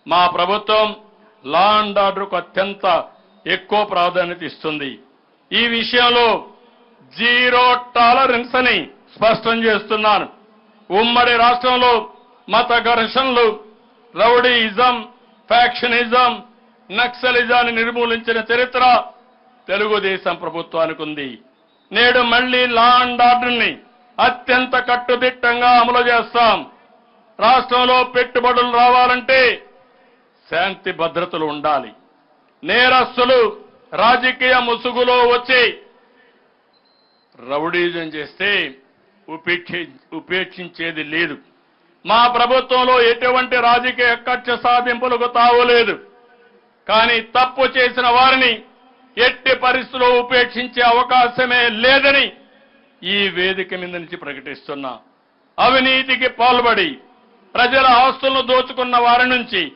మా ప్రభుత్వం law and ఆర్డర్కు అత్యంత ఎక్కువ ప్రాధాన్యత ఇస్తుంది. ఈ విషయంలో జీరో టాలరెన్స్ అని స్పష్టం చేస్తున్నాను. ఉమ్మడి రాష్ట్రంలో మత ఘర్షణలు, రౌడీయిజం, ఫ్యాక్షనిజం, నక్సలిజాన్ని నిర్మూలించిన చరిత్ర తెలుగుదేశం ప్రభుత్వానికి ఉంది. నేడు మళ్లీ లా అండ్ ఆర్డర్ని అత్యంత కట్టుదిట్టంగా అమలు చేస్తాం. రాష్ట్రంలో పెట్టుబడులు రావాలంటే శాంతి భద్రతలు ఉండాలి. నేరస్తులు రాజకీయ ముసుగులో వచ్చి రౌడీజం చేస్తే ఉపేక్షించేది లేదు. మా ప్రభుత్వంలో ఎటువంటి రాజకీయ కక్ష సాధింపులకు తావులేదు. కానీ తప్పు చేసిన వారిని ఎట్టి పరిస్థితుల్లో ఉపేక్షించే అవకాశమే లేదని ఈ వేదిక మీద నుంచి ప్రకటిస్తున్నా. అవినీతికి పాల్పడి ప్రజల ఆస్తులను దోచుకున్న వారి నుంచి